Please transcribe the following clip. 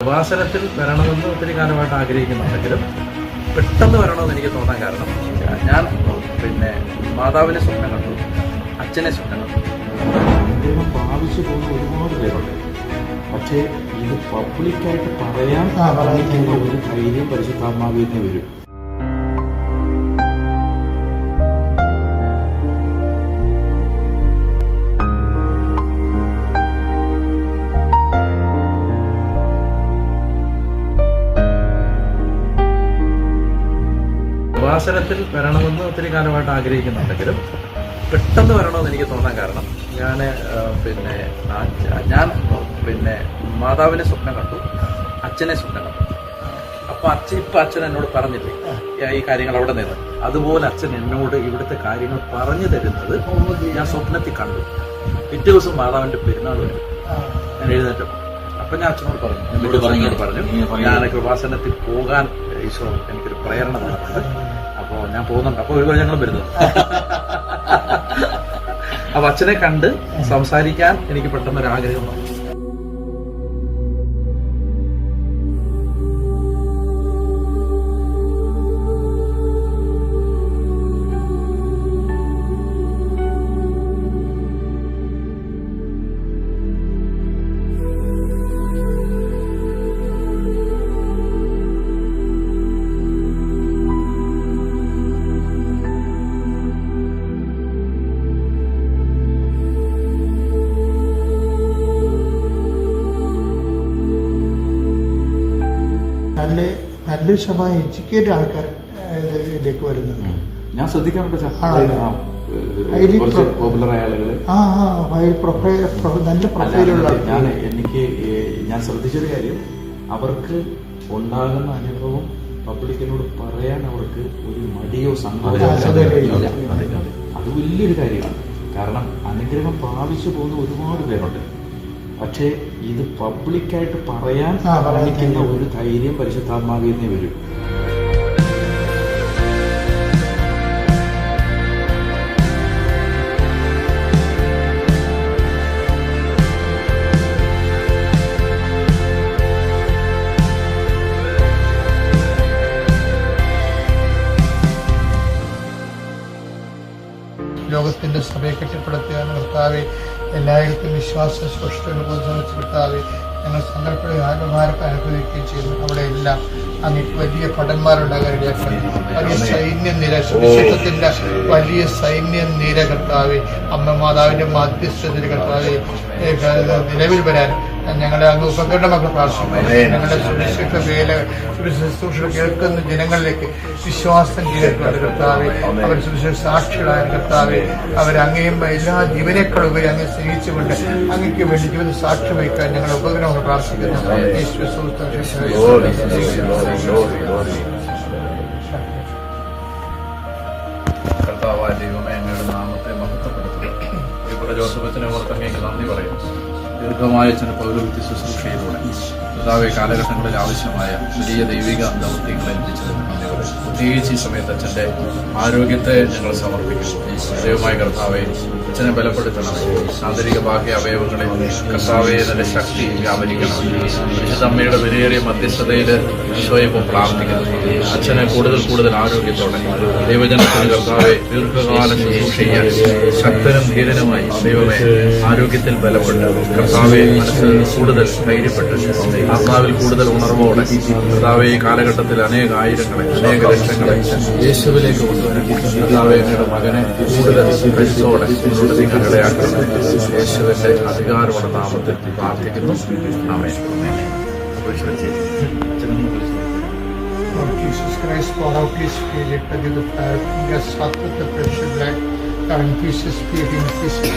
കൃപാസനത്തിൽ വരണമെന്ന് ഒത്തിരി കാലമായിട്ട് ആഗ്രഹിക്കുന്നുണ്ടെങ്കിലും പെട്ടെന്ന് വരണമെന്ന് എനിക്ക് തോന്നാൻ കാരണം ഞാൻ മാതാവിനെ സ്വപ്നം കണ്ടു, അച്ഛനെ സ്വപ്നം കണ്ടു. ദൈവം ഭാവിച്ചു പോകുന്ന ഒരുപാട് പേരുണ്ട്. പക്ഷേ ഇത് പബ്ലിക്കായിട്ട് പറയാൻ പറഞ്ഞിട്ടുള്ള ഒരു ധൈര്യം പരിശുദ്ധാത്മാവിൽ നിന്ന് വരും. കൃപാസനത്തിൽ വരണമെന്ന് ഒത്തിരി കാലമായിട്ട് ആഗ്രഹിക്കുന്നുണ്ടെങ്കിലും പെട്ടെന്ന് വരണമെന്ന് എനിക്ക് തോന്നാൻ കാരണം ഞാൻ മാതാവിനെ സ്വപ്നം കണ്ടു, അച്ഛനെ സ്വപ്നം കണ്ടു. അപ്പോൾ അച്ഛൻ എന്നോട് പറഞ്ഞില്ലേ ഈ കാര്യങ്ങൾ അവിടെ നിന്ന്, അതുപോലെ അച്ഛൻ എന്നോട് ഇവിടുത്തെ കാര്യങ്ങൾ പറഞ്ഞു തരുന്നത് ഞാൻ സ്വപ്നത്തിൽ കണ്ടു. പിറ്റേ ദിവസം മാതാവിന്റെ പെരുന്നാൾ വരും. ഞാൻ എഴുന്നേറ്റപ്പോൾ അപ്പൊ ഞാൻ അച്ഛനോട് പറഞ്ഞു ഞാൻ കൃപാസനത്തിൽ പോകാൻ ഈശോ എനിക്കൊരു പ്രേരണ തന്നിട്ടുണ്ട്, അപ്പോൾ ഞാൻ പോകുന്നുണ്ട്. അപ്പോൾ ഒരു ഞങ്ങൾ വരുന്നത്. അപ്പൊ അച്ഛനെ കണ്ട് സംസാരിക്കാൻ എനിക്ക് പെട്ടെന്നൊരു ആഗ്രഹം വന്നു. നല്ല ശതമാനം എഡ്യൂക്കേറ്റഡ് ആൾക്കാർ ഇതിലേക്ക് വരുന്നത് ഞാൻ ശ്രദ്ധിക്കാറുണ്ട്. പോപ്പുലറായ ആളുകൾ നല്ല പ്രൊഫൈലുള്ള ഞാൻ ശ്രദ്ധിച്ചൊരു കാര്യം, അവർക്ക് ഉണ്ടാകുന്ന അനുഭവം പബ്ലിക്കിനോട് പറയാൻ അവർക്ക് ഒരു മടിയോ സങ്കോചമോ അത് വലിയൊരു കാര്യമാണ്. കാരണം അനുഗ്രഹം പ്രാപിച്ചു പോകുന്ന ഒരുപാട് പേരുണ്ട്. പക്ഷേ ഇത് പബ്ലിക്കായിട്ട് പറയാൻ പറഞ്ഞിട്ടുള്ള ഒരു ധൈര്യം പരിശുദ്ധാത്മാവിൽ നിന്ന് വരും. ലോകത്തിന്റെ സഭയെ കെട്ടിപ്പടുത്തുക കർത്താവെ, എല്ലായിടത്തും വിശ്വാസ സ്പഷ്ട കർത്താവെ, ഞങ്ങൾ സങ്കല്പയുടെ ആത്മഭാരത്തെ അനുഭവിക്കുകയും ചെയ്യുന്നു. അവിടെ എല്ലാം അങ്ങേക്ക് വലിയ ഭടന്മാരുണ്ടാകാൻ വലിയ സൈന്യനിര, സുവിശേഷത്തിന്റെ വലിയ സൈന്യനിര കർത്താവെ, അമ്മ മാതാവിന്റെ മധ്യസ്ഥതയിൽ കർത്താവെ നിലവിൽ വരാൻ ഞങ്ങളെ അങ്ങ് ഉപകരണമൊക്കെ പ്രാർത്ഥിക്കുന്നു. ഞങ്ങളുടെ സുരക്ഷിത വേല ശുശ്രൂഷ കേൾക്കുന്ന ജനങ്ങളിലേക്ക് വിശ്വാസം കേൾക്കുന്നത് കർത്താവെ, അവർ സുരക്ഷിത സാക്ഷികളായ കർത്താവെ, അവരങ്ങയും എല്ലാ ജീവനേക്കാളുപരി അങ്ങ് സ്നേഹിച്ചുകൊണ്ട് അങ്ങയ്ക്ക് വേണ്ടി ജീവിത സാക്ഷി വഹിക്കാൻ ഞങ്ങളുടെ ഉപകരണമൊക്കെ പ്രാർത്ഥിക്കുന്നു. കർത്താവായ ദൈവമേ, അങ്ങയുടെ നാമത്തെ മഹത്വപ്പെടുത്തുക. ഇവിടെ ജോസഫിനെ ഓർത്ത് അങ്ങേക്ക് നന്ദി പറയുന്നു. ദീർഘമായ ചില പൗരോഹിത്യ ശുശ്രൂഷയിലൂടെ കർത്താവെ കാലഘട്ടങ്ങളിൽ ആവശ്യമായ വലിയ ദൈവിക ദൗത്യങ്ങൾ ഏൽപ്പിച്ചതിന് നന്ദി പറയും. പ്രത്യേകിച്ച് ഈ സമയത്ത് അച്ഛൻ്റെ ആരോഗ്യത്തെ ഞങ്ങൾ സമർപ്പിക്കുന്നു. ദൈവമായ കർത്താവെ, അച്ഛനെ ബലപ്പെടുത്തണമേ. ആന്തരിക ബാഹ്യ അവയവങ്ങളിൽ കർത്താവെ നല്ല ശക്തി വ്യാപരിക്കണം. പരിശുദ്ധമ്മയുടെ വിലയേറിയ മധ്യസ്ഥതയിൽ ഈശോയെ ഇപ്പോൾ പ്രാർത്ഥിക്കുന്നു. അച്ഛനെ കൂടുതൽ ആരോഗ്യത്തോടെ ദൈവജനത്തിന് കർത്താവെ ദീർഘകാല ശുശ്രൂഷ ചെയ്യാൻ ശക്തനും ധീരനുമായി ദൈവമേ ആരോഗ്യത്തിൽ ബലപ്പെട്ട് കർത്താവെ മനസ്സിൽ കൂടുതൽ ധൈര്യപ്പെട്ട് ആത്മാവിൽ കൂടുതൽ ഉണർവോടെ കർത്താവെ ഈ കാലഘട്ടത്തിൽ അനേക ആയിരങ്ങളെ അനേക ലക്ഷങ്ങളെ യേശുവിലേക്ക് കൊണ്ടുവരാൻ കർത്താവെ അങ്ങയുടെ മകനെ കൂടുതൽ കരുത്തോടെ ഇടയാക്കണം. യേശുവിന്റെ അധികാരമുള്ള നാമത്തിൽ പ്രാർത്ഥിക്കുന്നു. ആമേൻ. Lord Jesus Christ, pour out His Spirit, with the fire, finger, suck with the precious blood, and pieces, spirit in pieces,